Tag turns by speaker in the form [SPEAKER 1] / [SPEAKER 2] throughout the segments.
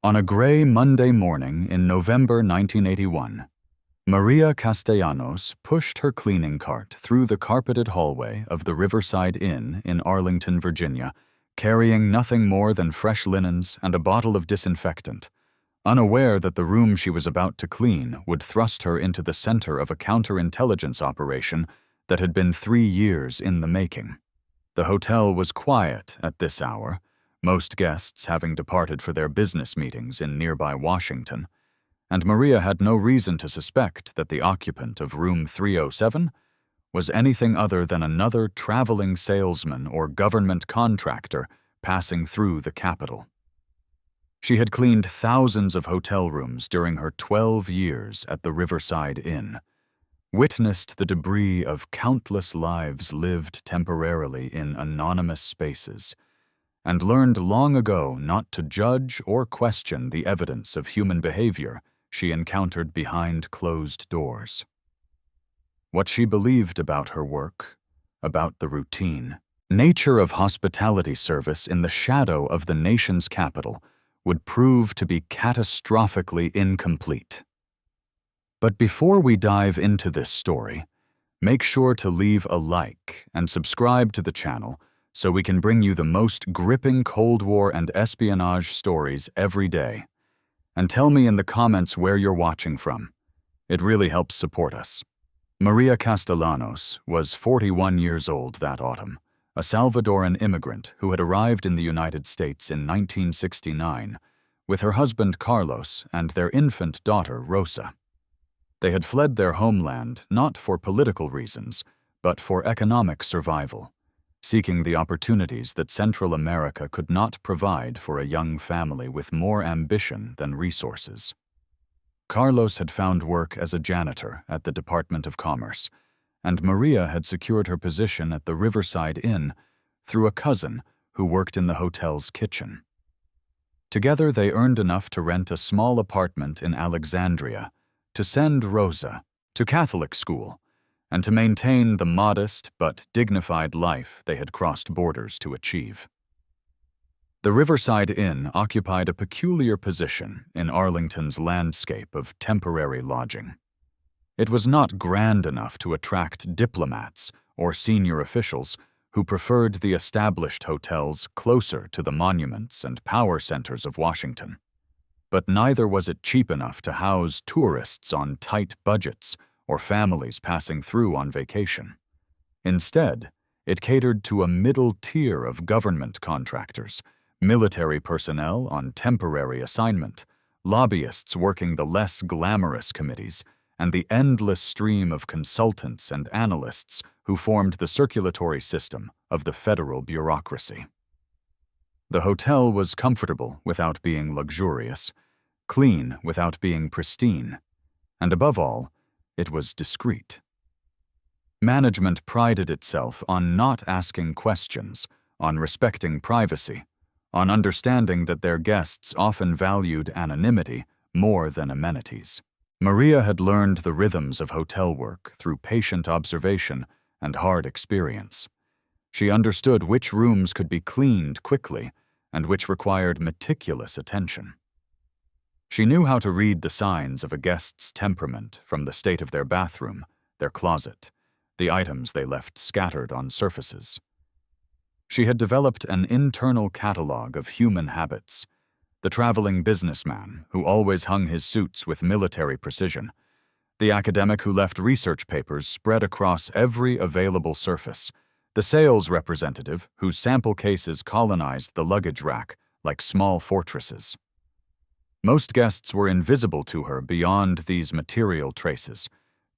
[SPEAKER 1] On a gray Monday morning in November 1981, Maria Castellanos pushed her cleaning cart through the carpeted hallway of the Riverside Inn in Arlington, Virginia, carrying nothing more than fresh linens and a bottle of disinfectant, unaware that the room she was about to clean would thrust her into the center of a counterintelligence operation that had been 3 years in the making. The hotel was quiet at this hour, most guests having departed for their business meetings in nearby Washington, and Maria had no reason to suspect that the occupant of room 307 was anything other than another traveling salesman or government contractor passing through the capital. She had cleaned thousands of hotel rooms during her 12 years at the Riverside Inn, witnessed the debris of countless lives lived temporarily in anonymous spaces, and learned long ago not to judge or question the evidence of human behavior she encountered behind closed doors. What she believed about her work, about the routine, nature of hospitality service in the shadow of the nation's capital would prove to be catastrophically incomplete. But before we dive into this story, make sure to leave a like and subscribe to the channel so we can bring you the most gripping Cold War and espionage stories every day. And tell me in the comments where you're watching from. It really helps support us. Maria Castellanos was 41 years old that autumn, a Salvadoran immigrant who had arrived in the United States in 1969 with her husband Carlos and their infant daughter Rosa. They had fled their homeland not for political reasons, but for economic survival, seeking the opportunities that Central America could not provide for a young family with more ambition than resources. Carlos had found work as a janitor at the Department of Commerce, and Maria had secured her position at the Riverside Inn through a cousin who worked in the hotel's kitchen. Together they earned enough to rent a small apartment in Alexandria, to send Rosa to Catholic school, and to maintain the modest but dignified life they had crossed borders to achieve. The Riverside Inn occupied a peculiar position in Arlington's landscape of temporary lodging. It was not grand enough to attract diplomats or senior officials who preferred the established hotels closer to the monuments and power centers of Washington. But neither was it cheap enough to house tourists on tight budgets or families passing through on vacation. Instead, it catered to a middle tier of government contractors, military personnel on temporary assignment, lobbyists working the less glamorous committees, and the endless stream of consultants and analysts who formed the circulatory system of the federal bureaucracy. The hotel was comfortable without being luxurious, clean without being pristine, and above all, it was discreet. Management prided itself on not asking questions, on respecting privacy, on understanding that their guests often valued anonymity more than amenities. Maria had learned the rhythms of hotel work through patient observation and hard experience. She understood which rooms could be cleaned quickly and which required meticulous attention. She knew how to read the signs of a guest's temperament from the state of their bathroom, their closet, the items they left scattered on surfaces. She had developed an internal catalog of human habits, the traveling businessman who always hung his suits with military precision, the academic who left research papers spread across every available surface, the sales representative whose sample cases colonized the luggage rack like small fortresses. Most guests were invisible to her beyond these material traces,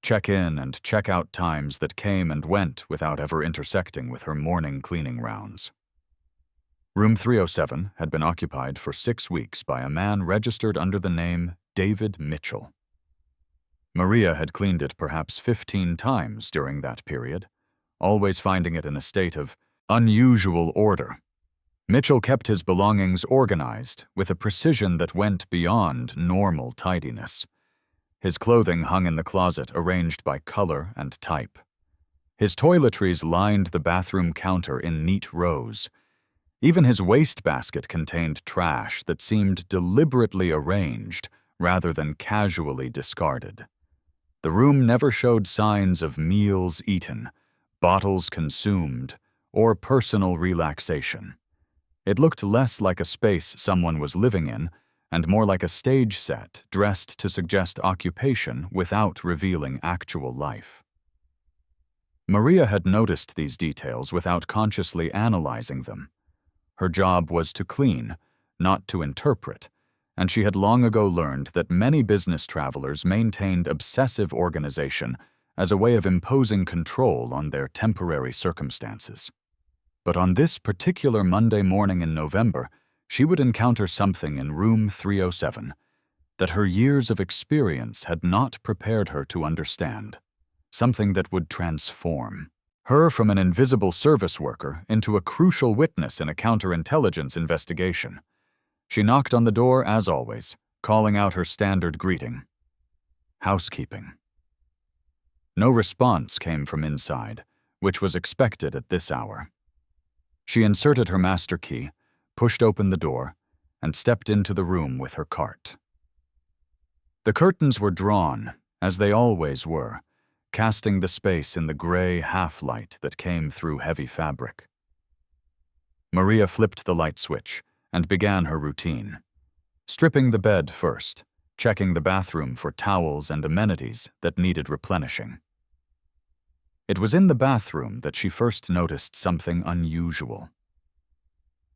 [SPEAKER 1] check-in and check-out times that came and went without ever intersecting with her morning cleaning rounds. Room 307 had been occupied for 6 weeks by a man registered under the name David Mitchell. Maria had cleaned it perhaps 15 times during that period, always finding it in a state of unusual order. Mitchell kept his belongings organized with a precision that went beyond normal tidiness. His clothing hung in the closet arranged by color and type. His toiletries lined the bathroom counter in neat rows. Even his wastebasket contained trash that seemed deliberately arranged rather than casually discarded. The room never showed signs of meals eaten, bottles consumed, or personal relaxation. It looked less like a space someone was living in and more like a stage set dressed to suggest occupation without revealing actual life. Maria had noticed these details without consciously analyzing them. Her job was to clean, not to interpret, and she had long ago learned that many business travelers maintained obsessive organization as a way of imposing control on their temporary circumstances. But on this particular Monday morning in November, she would encounter something in room 307 that her years of experience had not prepared her to understand, something that would transform her from an invisible service worker into a crucial witness in a counterintelligence investigation. She knocked on the door as always, calling out her standard greeting, "Housekeeping." No response came from inside, which was expected at this hour. She inserted her master key, pushed open the door, and stepped into the room with her cart. The curtains were drawn, as they always were, casting the space in the gray half-light that came through heavy fabric. Maria flipped the light switch and began her routine, stripping the bed first, checking the bathroom for towels and amenities that needed replenishing. It was in the bathroom that she first noticed something unusual.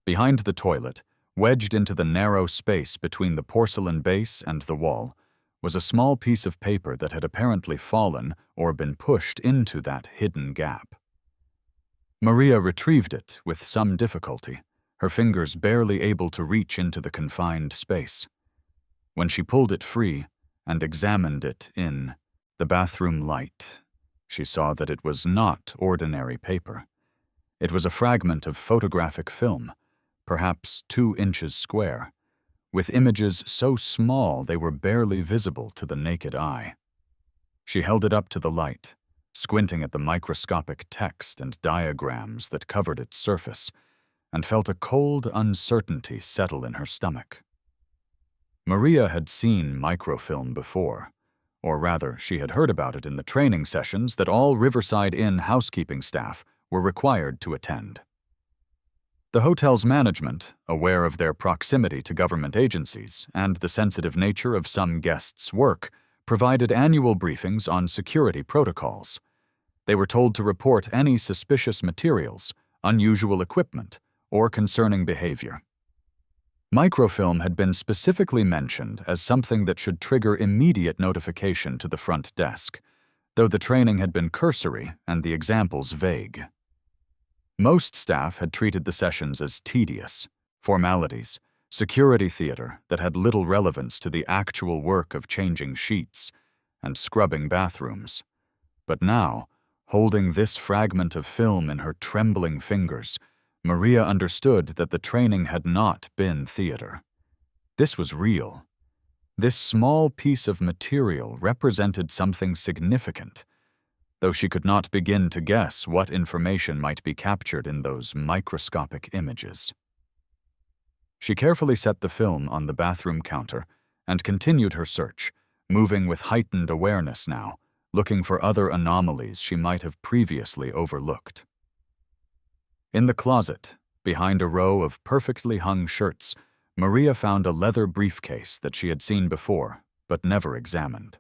[SPEAKER 1] Behind the toilet, wedged into the narrow space between the porcelain base and the wall, was a small piece of paper that had apparently fallen or been pushed into that hidden gap. Maria retrieved it with some difficulty, her fingers barely able to reach into the confined space. When she pulled it free and examined it in the bathroom light, she saw that it was not ordinary paper. It was a fragment of photographic film, perhaps 2 inches square, with images so small they were barely visible to the naked eye. She held it up to the light, squinting at the microscopic text and diagrams that covered its surface, and felt a cold uncertainty settle in her stomach. Maria had seen microfilm before, or rather, she had heard about it in the training sessions that all Riverside Inn housekeeping staff were required to attend. The hotel's management, aware of their proximity to government agencies and the sensitive nature of some guests' work, provided annual briefings on security protocols. They were told to report any suspicious materials, unusual equipment, or concerning behavior. Microfilm had been specifically mentioned as something that should trigger immediate notification to the front desk, though the training had been cursory and the examples vague. Most staff had treated the sessions as tedious, formalities, security theater that had little relevance to the actual work of changing sheets and scrubbing bathrooms. But now, holding this fragment of film in her trembling fingers, Maria understood that the training had not been theater. This was real. This small piece of material represented something significant, though she could not begin to guess what information might be captured in those microscopic images. She carefully set the film on the bathroom counter and continued her search, moving with heightened awareness now, looking for other anomalies she might have previously overlooked. In the closet, behind a row of perfectly hung shirts, Maria found a leather briefcase that she had seen before, but never examined.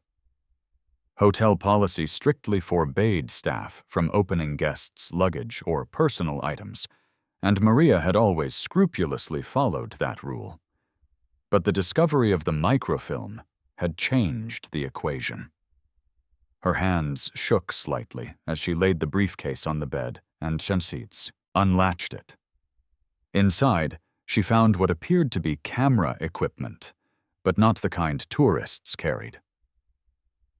[SPEAKER 1] Hotel policy strictly forbade staff from opening guests' luggage or personal items, and Maria had always scrupulously followed that rule. But the discovery of the microfilm had changed the equation. Her hands shook slightly as she laid the briefcase on the bed and Chansitz unlatched it. Inside, she found what appeared to be camera equipment, but not the kind tourists carried.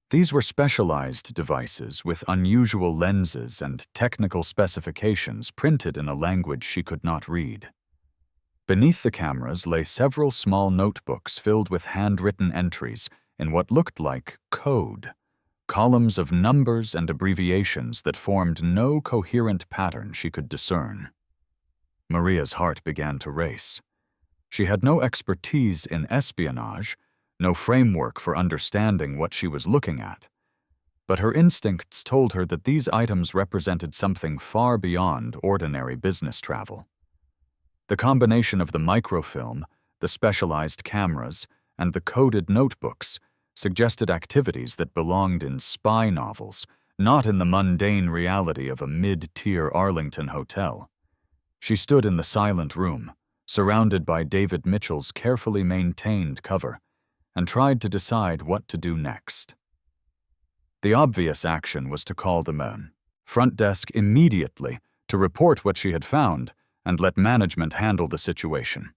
[SPEAKER 1] These were specialized devices with unusual lenses and technical specifications printed in a language she could not read. Beneath the cameras lay several small notebooks filled with handwritten entries in what looked like code, columns of numbers and abbreviations that formed no coherent pattern she could discern. Maria's heart began to race. She had no expertise in espionage, no framework for understanding what she was looking at. But her instincts told her that these items represented something far beyond ordinary business travel. The combination of the microfilm, the specialized cameras, and the coded notebooks suggested activities that belonged in spy novels, not in the mundane reality of a mid-tier Arlington hotel. She stood in the silent room, surrounded by David Mitchell's carefully maintained cover, and tried to decide what to do next. The obvious action was to call the front desk immediately to report what she had found and let management handle the situation.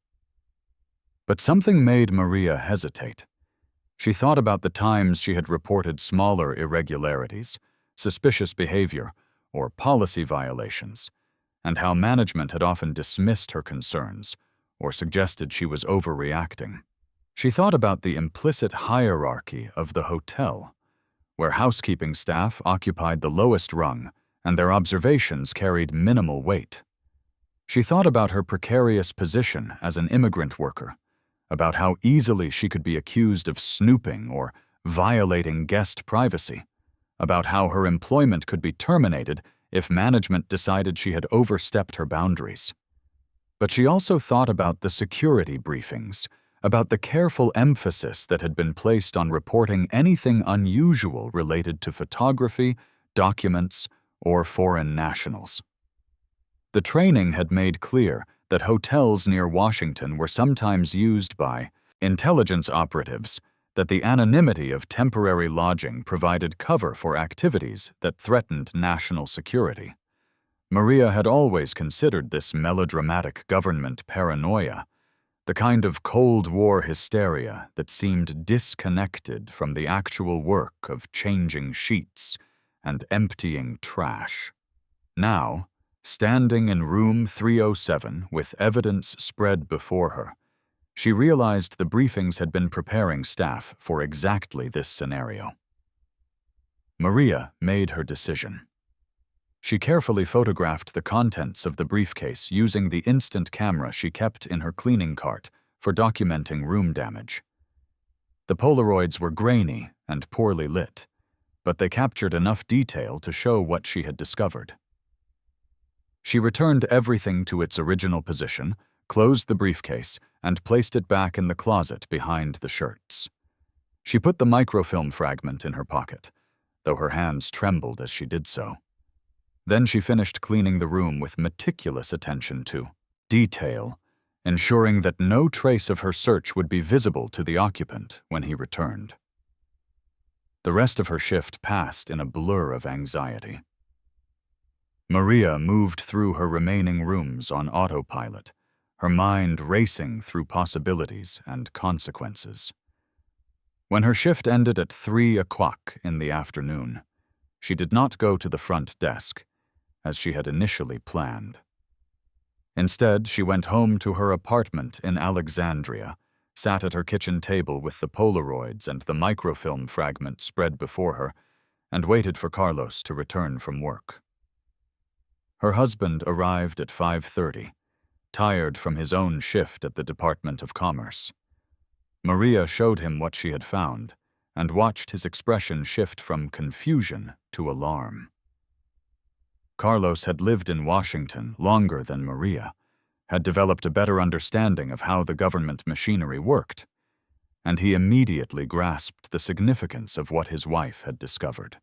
[SPEAKER 1] But something made Maria hesitate. She thought about the times she had reported smaller irregularities, suspicious behavior, or policy violations, and how management had often dismissed her concerns or suggested she was overreacting. She thought about the implicit hierarchy of the hotel, where housekeeping staff occupied the lowest rung and their observations carried minimal weight. She thought about her precarious position as an immigrant worker, about how easily she could be accused of snooping or violating guest privacy, about how her employment could be terminated if management decided she had overstepped her boundaries. But she also thought about the security briefings, about the careful emphasis that had been placed on reporting anything unusual related to photography, documents, or foreign nationals. The training had made clear that hotels near Washington were sometimes used by intelligence operatives, that the anonymity of temporary lodging provided cover for activities that threatened national security. Maria had always considered this melodramatic government paranoia, the kind of Cold War hysteria that seemed disconnected from the actual work of changing sheets and emptying trash. Now, standing in room 307 with evidence spread before her, she realized the briefings had been preparing staff for exactly this scenario. Maria made her decision. She carefully photographed the contents of the briefcase using the instant camera she kept in her cleaning cart for documenting room damage. The Polaroids were grainy and poorly lit, but they captured enough detail to show what she had discovered. She returned everything to its original position, closed the briefcase, and placed it back in the closet behind the shirts. She put the microfilm fragment in her pocket, though her hands trembled as she did so. Then she finished cleaning the room with meticulous attention to detail, ensuring that no trace of her search would be visible to the occupant when he returned. The rest of her shift passed in a blur of anxiety. Maria moved through her remaining rooms on autopilot, her mind racing through possibilities and consequences. When her shift ended at 3 o'clock in the afternoon, she did not go to the front desk, as she had initially planned. Instead, she went home to her apartment in Alexandria, sat at her kitchen table with the Polaroids and the microfilm fragment spread before her, and waited for Carlos to return from work. Her husband arrived at 5:30, tired from his own shift at the Department of Commerce. Maria showed him what she had found, and watched his expression shift from confusion to alarm. Carlos had lived in Washington longer than Maria, had developed a better understanding of how the government machinery worked, and he immediately grasped the significance of what his wife had discovered.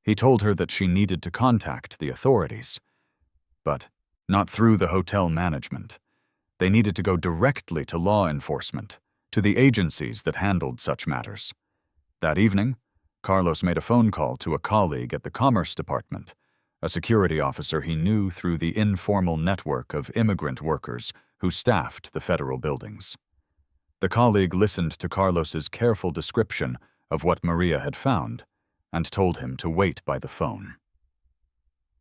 [SPEAKER 1] He told her that she needed to contact the authorities, but not through the hotel management. They needed to go directly to law enforcement, to the agencies that handled such matters. That evening, Carlos made a phone call to a colleague at the Commerce Department, a security officer he knew through the informal network of immigrant workers who staffed the federal buildings. The colleague listened to Carlos's careful description of what Maria had found and told him to wait by the phone.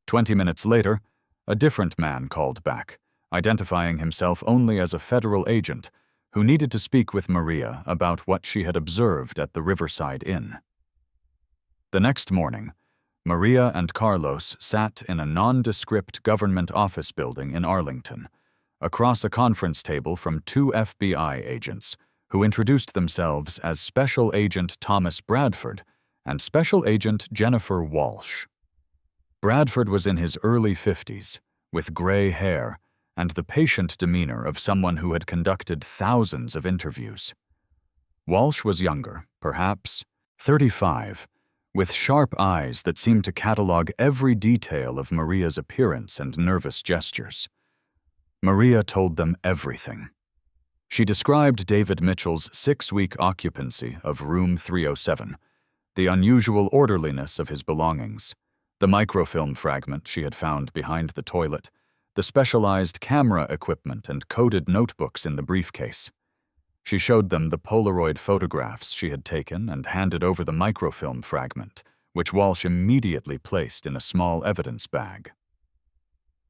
[SPEAKER 1] 20 minutes later, a different man called back, identifying himself only as a federal agent who needed to speak with Maria about what she had observed at the Riverside Inn. The next morning, Maria and Carlos sat in a nondescript government office building in Arlington, across a conference table from two FBI agents who introduced themselves as Special Agent Thomas Bradford and Special Agent Jennifer Walsh. Bradford was in his early 50s, with gray hair and the patient demeanor of someone who had conducted thousands of interviews. Walsh was younger, perhaps 35, with sharp eyes that seemed to catalog every detail of Maria's appearance and nervous gestures. Maria told them everything. She described David Mitchell's 6-week occupancy of room 307, the unusual orderliness of his belongings, the microfilm fragment she had found behind the toilet, the specialized camera equipment and coded notebooks in the briefcase. She showed them the Polaroid photographs she had taken and handed over the microfilm fragment, which Walsh immediately placed in a small evidence bag.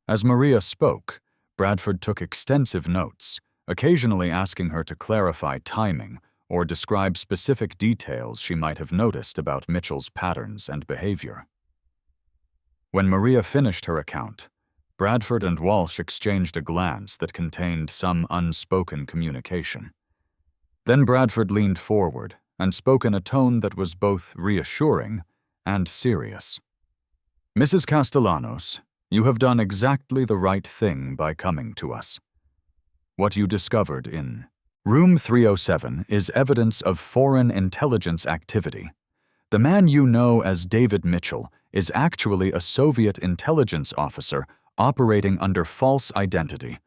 [SPEAKER 1] As Maria spoke, Bradford took extensive notes, occasionally asking her to clarify timing or describe specific details she might have noticed about Mitchell's patterns and behavior. When Maria finished her account, Bradford and Walsh exchanged a glance that contained some unspoken communication. Then Bradford leaned forward and spoke in a tone that was both reassuring and serious. "Mrs. Castellanos, you have done exactly the right thing by coming to us. What you discovered in room 307 is evidence of foreign intelligence activity. The man you know as David Mitchell is actually a Soviet intelligence officer operating under false identity.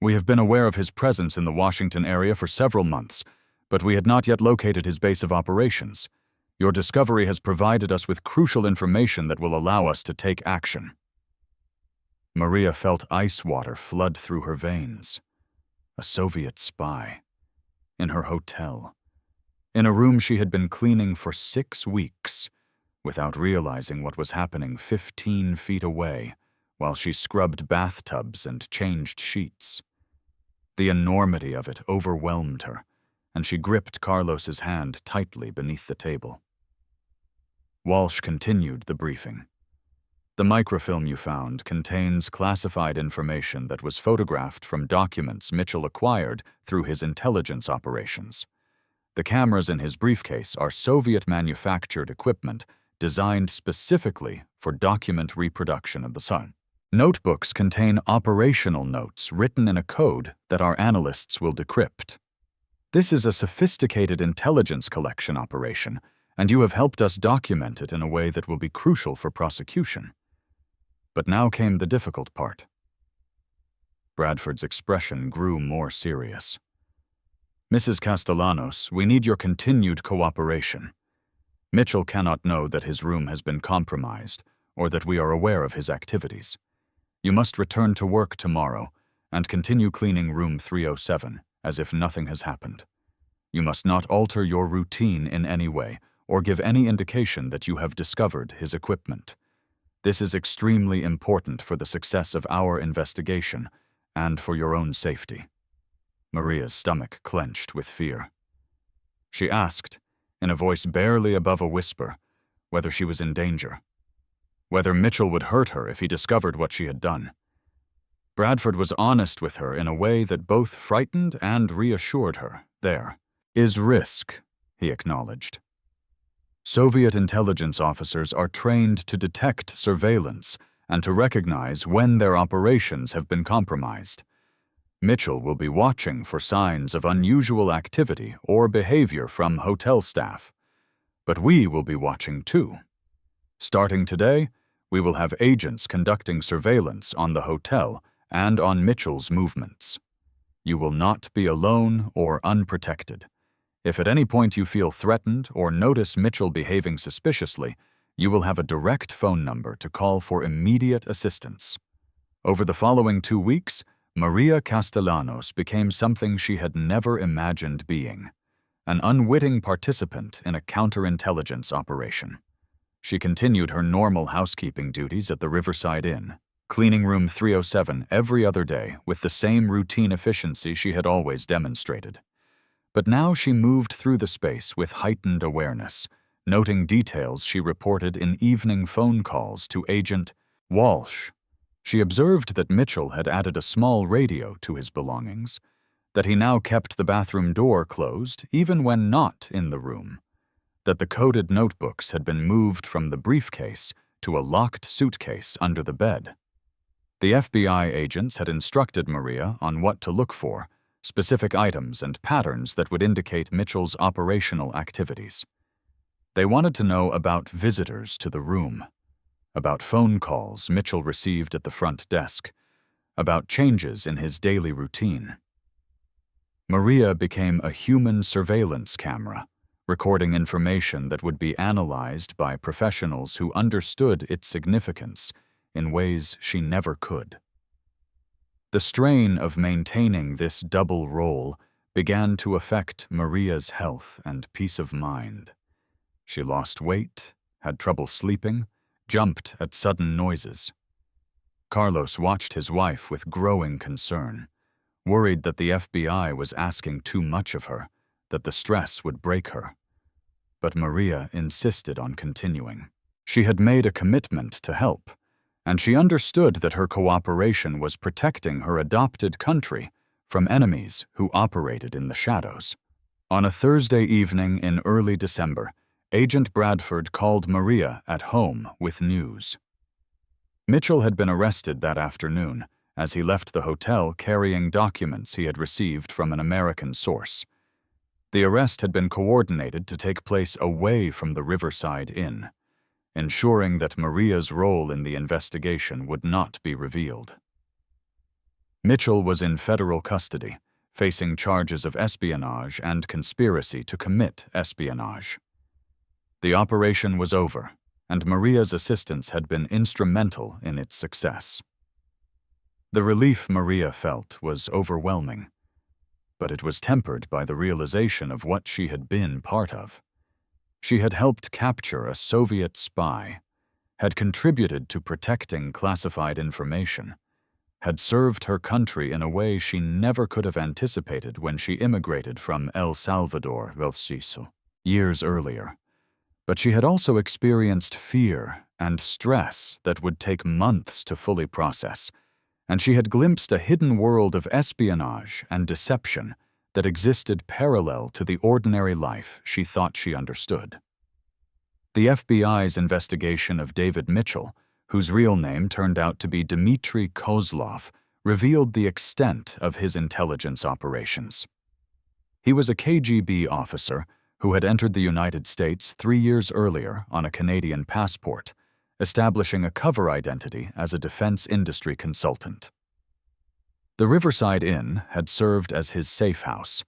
[SPEAKER 1] We have been aware of his presence in the Washington area for several months, but we had not yet located his base of operations. Your discovery has provided us with crucial information that will allow us to take action." Maria felt ice water flood through her veins. A Soviet spy. In her hotel. In a room she had been cleaning for 6 weeks, without realizing what was happening 15 feet away, while she scrubbed bathtubs and changed sheets. The enormity of it overwhelmed her, and she gripped Carlos's hand tightly beneath the table. Walsh continued the briefing. "The microfilm you found contains classified information that was photographed from documents Mitchell acquired through his intelligence operations. The cameras in his briefcase are Soviet-manufactured equipment designed specifically for document reproduction of the sun. Notebooks contain operational notes written in a code that our analysts will decrypt. This is a sophisticated intelligence collection operation, and you have helped us document it in a way that will be crucial for prosecution." But now came the difficult part. Bradford's expression grew more serious. "Mrs. Castellanos, we need your continued cooperation. Mitchell cannot know that his room has been compromised or that we are aware of his activities. You must return to work tomorrow and continue cleaning room 307 as if nothing has happened. You must not alter your routine in any way or give any indication that you have discovered his equipment. This is extremely important for the success of our investigation and for your own safety." Maria's stomach clenched with fear. She asked, in a voice barely above a whisper, whether she was in danger, whether Mitchell would hurt her if he discovered what she had done. Bradford was honest with her in a way that both frightened and reassured her. "There is risk," he acknowledged. "Soviet intelligence officers are trained to detect surveillance and to recognize when their operations have been compromised. Mitchell will be watching for signs of unusual activity or behavior from hotel staff. But we will be watching too. Starting today, we will have agents conducting surveillance on the hotel and on Mitchell's movements. You will not be alone or unprotected. If at any point you feel threatened or notice Mitchell behaving suspiciously, you will have a direct phone number to call for immediate assistance." Over the following 2 weeks, Maria Castellanos became something she had never imagined being, an unwitting participant in a counterintelligence operation. She continued her normal housekeeping duties at the Riverside Inn, cleaning room 307 every other day with the same routine efficiency she had always demonstrated. But now she moved through the space with heightened awareness, noting details she reported in evening phone calls to Agent Walsh. She observed that Mitchell had added a small radio to his belongings, that he now kept the bathroom door closed even when not in the room, that the coded notebooks had been moved from the briefcase to a locked suitcase under the bed. The FBI agents had instructed Maria on what to look for, specific items and patterns that would indicate Mitchell's operational activities. They wanted to know about visitors to the room, about phone calls Mitchell received at the front desk, about changes in his daily routine. Maria became a human surveillance camera, recording information that would be analyzed by professionals who understood its significance in ways she never could. The strain of maintaining this double role began to affect Maria's health and peace of mind. She lost weight, had trouble sleeping, jumped at sudden noises. Carlos watched his wife with growing concern, worried that the FBI was asking too much of her, that the stress would break her. But Maria insisted on continuing. She had made a commitment to help, and she understood that her cooperation was protecting her adopted country from enemies who operated in the shadows. On a Thursday evening in early December, Agent Bradford called Maria at home with news. Mitchell had been arrested that afternoon as he left the hotel carrying documents he had received from an American source. The arrest had been coordinated to take place away from the Riverside Inn, ensuring that Maria's role in the investigation would not be revealed. Mitchell was in federal custody, facing charges of espionage and conspiracy to commit espionage. The operation was over, and Maria's assistance had been instrumental in its success. The relief Maria felt was overwhelming, but it was tempered by the realization of what she had been part of. She had helped capture a Soviet spy, had contributed to protecting classified information, had served her country in a way she never could have anticipated when she immigrated from El Salvador, years earlier. But she had also experienced fear and stress that would take months to fully process, and she had glimpsed a hidden world of espionage and deception that existed parallel to the ordinary life she thought she understood. The FBI's investigation of David Mitchell, whose real name turned out to be Dmitry Kozlov, revealed the extent of his intelligence operations. He was a KGB officer who had entered the United States 3 years earlier on a Canadian passport, establishing a cover identity as a defense industry consultant. The Riverside Inn had served as his safe house,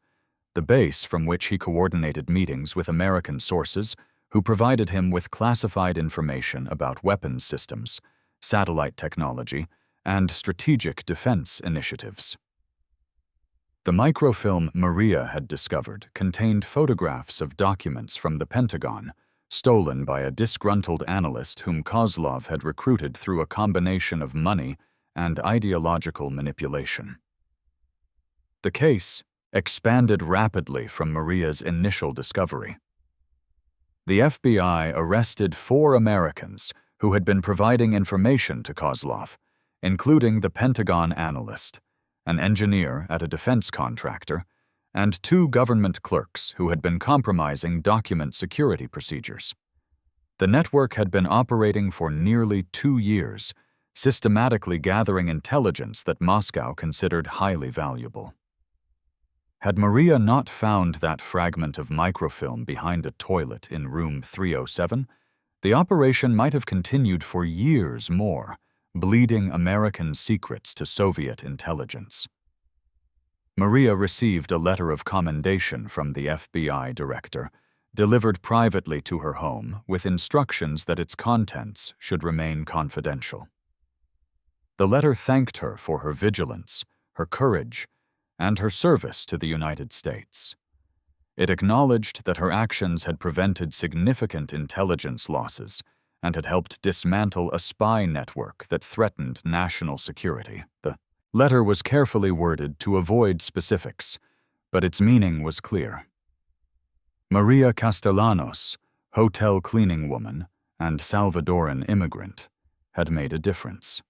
[SPEAKER 1] the base from which he coordinated meetings with American sources who provided him with classified information about weapons systems, satellite technology, and strategic defense initiatives. The microfilm Maria had discovered contained photographs of documents from the Pentagon, stolen by a disgruntled analyst whom Kozlov had recruited through a combination of money and ideological manipulation. The case expanded rapidly from Maria's initial discovery. The FBI arrested 4 Americans who had been providing information to Kozlov, including the Pentagon analyst, an engineer at a defense contractor, and 2 government clerks who had been compromising document security procedures. The network had been operating for nearly 2 years, systematically gathering intelligence that Moscow considered highly valuable. Had Maria not found that fragment of microfilm behind a toilet in room 307, the operation might have continued for years more, bleeding American secrets to Soviet intelligence. Maria received a letter of commendation from the FBI director, delivered privately to her home with instructions that its contents should remain confidential. The letter thanked her for her vigilance, her courage, and her service to the United States. It acknowledged that her actions had prevented significant intelligence losses and had helped dismantle a spy network that threatened national security. The letter was carefully worded to avoid specifics, but its meaning was clear. Maria Castellanos, hotel cleaning woman, and Salvadoran immigrant, had made a difference.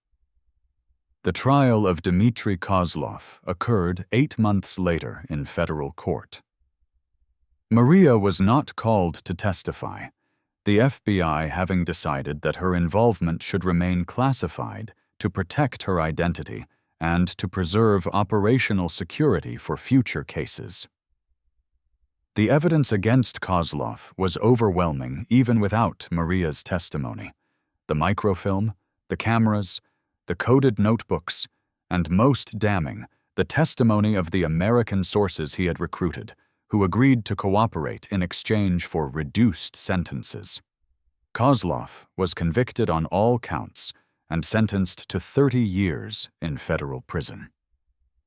[SPEAKER 1] The trial of Dmitry Kozlov occurred 8 months later in federal court. Maria was not called to testify, the FBI having decided that her involvement should remain classified to protect her identity and to preserve operational security for future cases. The evidence against Kozlov was overwhelming even without Maria's testimony. The microfilm, the cameras, the coded notebooks, and most damning, the testimony of the American sources he had recruited, who agreed to cooperate in exchange for reduced sentences. Kozlov was convicted on all counts and sentenced to 30 years in federal prison.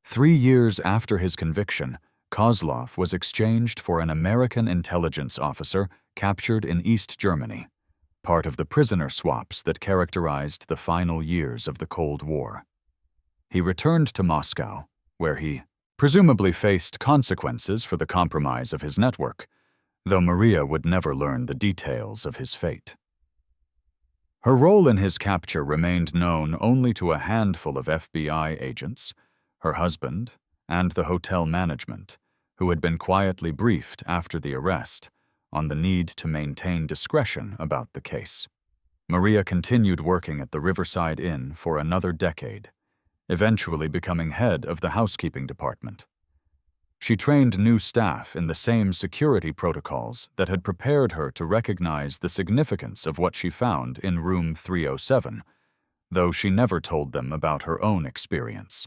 [SPEAKER 1] 3 years after his conviction, Kozlov was exchanged for an American intelligence officer captured in East Germany, part of the prisoner swaps that characterized the final years of the Cold War. He returned to Moscow, where he presumably faced consequences for the compromise of his network, though Maria would never learn the details of his fate. Her role in his capture remained known only to a handful of FBI agents, her husband, and the hotel management, who had been quietly briefed after the arrest on the need to maintain discretion about the case. Maria continued working at the Riverside Inn for another decade, eventually becoming head of the housekeeping department. She trained new staff in the same security protocols that had prepared her to recognize the significance of what she found in room 307, though she never told them about her own experience.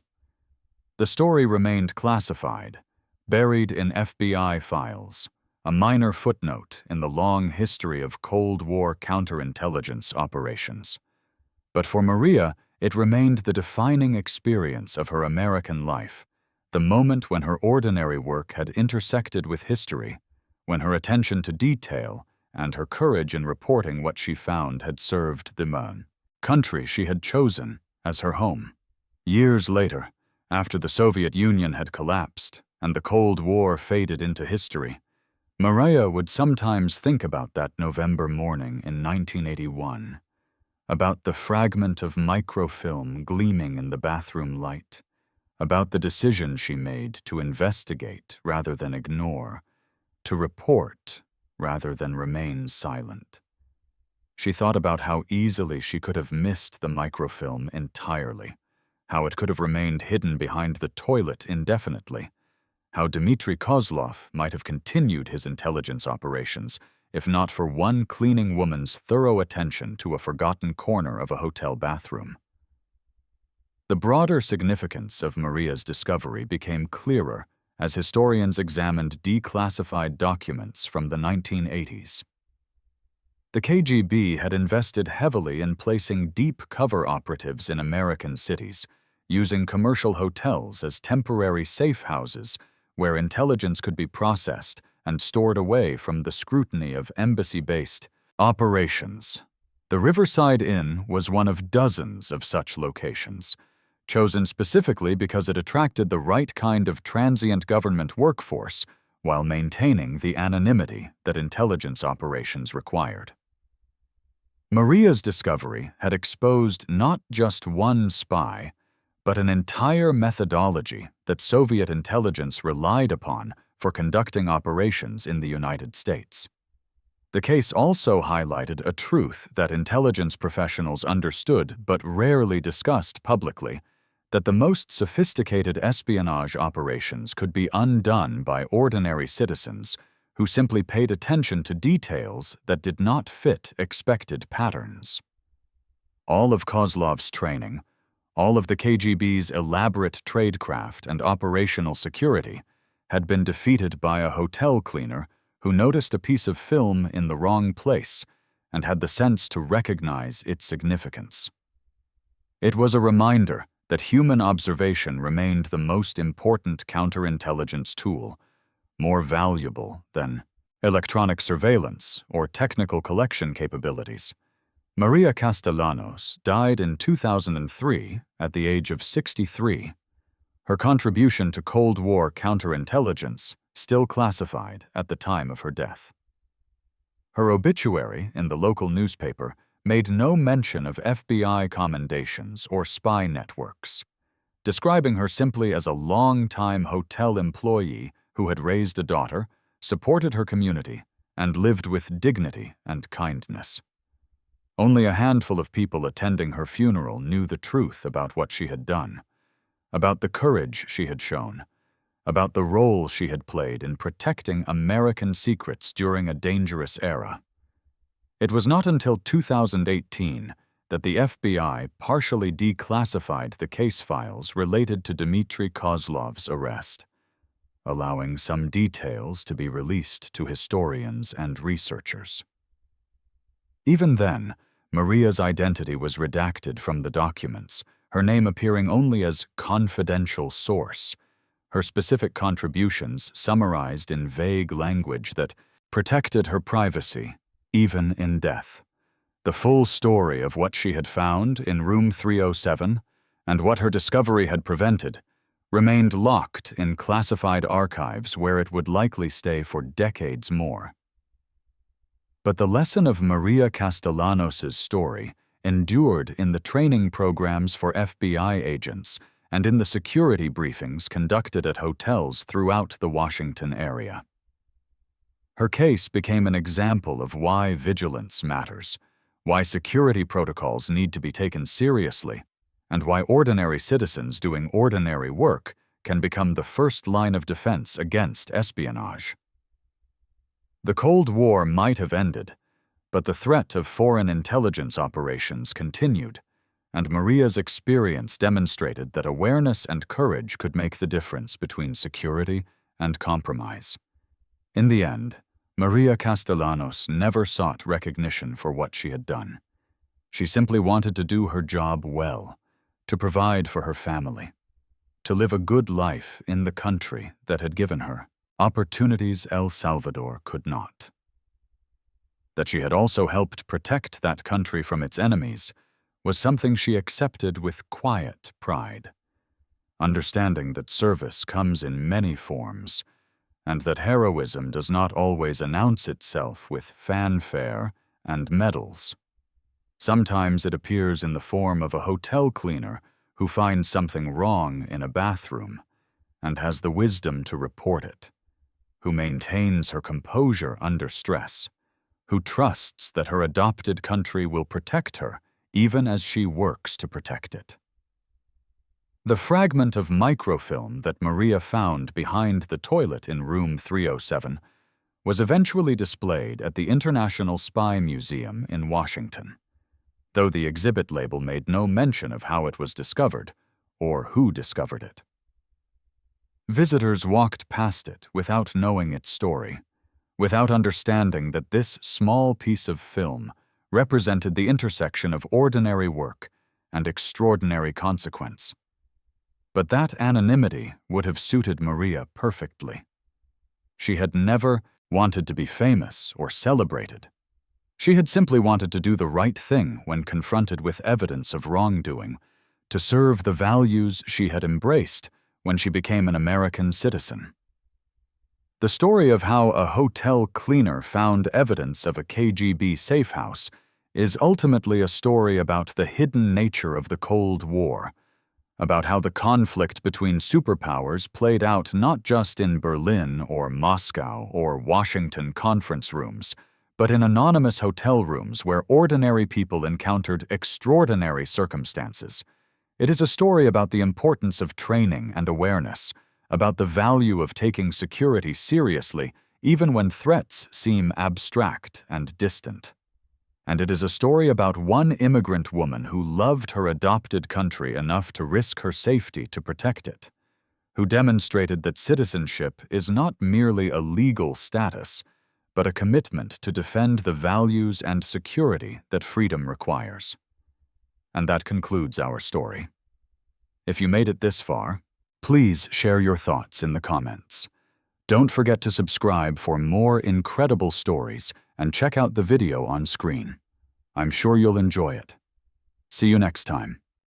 [SPEAKER 1] The story remained classified, buried in FBI files, a minor footnote in the long history of Cold War counterintelligence operations. But for Maria, it remained the defining experience of her American life, the moment when her ordinary work had intersected with history, when her attention to detail and her courage in reporting what she found had served the country she had chosen as her home. Years later, after the Soviet Union had collapsed and the Cold War faded into history, Maria would sometimes think about that November morning in 1981, about the fragment of microfilm gleaming in the bathroom light, about the decision she made to investigate rather than ignore, to report rather than remain silent. She thought about how easily she could have missed the microfilm entirely, how it could have remained hidden behind the toilet indefinitely, how Dmitry Kozlov might have continued his intelligence operations if not for one cleaning woman's thorough attention to a forgotten corner of a hotel bathroom. The broader significance of Maria's discovery became clearer as historians examined declassified documents from the 1980s. The KGB had invested heavily in placing deep cover operatives in American cities, using commercial hotels as temporary safe houses where intelligence could be processed and stored away from the scrutiny of embassy-based operations. The Riverside Inn was one of dozens of such locations, chosen specifically because it attracted the right kind of transient government workforce while maintaining the anonymity that intelligence operations required. Maria's discovery had exposed not just one spy, but an entire methodology that Soviet intelligence relied upon for conducting operations in the United States. The case also highlighted a truth that intelligence professionals understood but rarely discussed publicly, that the most sophisticated espionage operations could be undone by ordinary citizens who simply paid attention to details that did not fit expected patterns. All of Kozlov's training, all of the KGB's elaborate tradecraft and operational security had been defeated by a hotel cleaner who noticed a piece of film in the wrong place and had the sense to recognize its significance. It was a reminder that human observation remained the most important counterintelligence tool, more valuable than electronic surveillance or technical collection capabilities. Maria Castellanos died in 2003 at the age of 63. Her contribution to Cold War counterintelligence still classified at the time of her death. Her obituary in the local newspaper made no mention of FBI commendations or spy networks, describing her simply as a long-time hotel employee who had raised a daughter, supported her community, and lived with dignity and kindness. Only a handful of people attending her funeral knew the truth about what she had done, about the courage she had shown, about the role she had played in protecting American secrets during a dangerous era. It was not until 2018 that the FBI partially declassified the case files related to Dmitry Kozlov's arrest, allowing some details to be released to historians and researchers. Even then, Maria's identity was redacted from the documents, her name appearing only as confidential source, her specific contributions summarized in vague language that protected her privacy, even in death. The full story of what she had found in room 307 and what her discovery had prevented remained locked in classified archives where it would likely stay for decades more. But the lesson of Maria Castellanos' story endured in the training programs for FBI agents and in the security briefings conducted at hotels throughout the Washington area. Her case became an example of why vigilance matters, why security protocols need to be taken seriously, and why ordinary citizens doing ordinary work can become the first line of defense against espionage. The Cold War might have ended, but the threat of foreign intelligence operations continued, and Maria's experience demonstrated that awareness and courage could make the difference between security and compromise. In the end, Maria Castellanos never sought recognition for what she had done. She simply wanted to do her job well, to provide for her family, to live a good life in the country that had given her opportunities El Salvador could not. That she had also helped protect that country from its enemies was something she accepted with quiet pride, understanding that service comes in many forms, and that heroism does not always announce itself with fanfare and medals. Sometimes it appears in the form of a hotel cleaner who finds something wrong in a bathroom and has the wisdom to report it, who maintains her composure under stress, who trusts that her adopted country will protect her even as she works to protect it. The fragment of microfilm that Maria found behind the toilet in room 307 was eventually displayed at the International Spy Museum in Washington, though the exhibit label made no mention of how it was discovered or who discovered it. Visitors walked past it without knowing its story, without understanding that this small piece of film represented the intersection of ordinary work and extraordinary consequence. But that anonymity would have suited Maria perfectly. She had never wanted to be famous or celebrated. She had simply wanted to do the right thing when confronted with evidence of wrongdoing, to serve the values she had embraced when she became an American citizen. The story of how a hotel cleaner found evidence of a KGB safe house is ultimately a story about the hidden nature of the Cold War, about how the conflict between superpowers played out not just in Berlin or Moscow or Washington conference rooms, but in anonymous hotel rooms where ordinary people encountered extraordinary circumstances. It is a story about the importance of training and awareness, about the value of taking security seriously even when threats seem abstract and distant. And it is a story about one immigrant woman who loved her adopted country enough to risk her safety to protect it, who demonstrated that citizenship is not merely a legal status, but a commitment to defend the values and security that freedom requires. And that concludes our story. If you made it this far, please share your thoughts in the comments. Don't forget to subscribe for more incredible stories and check out the video on screen. I'm sure you'll enjoy it. See you next time.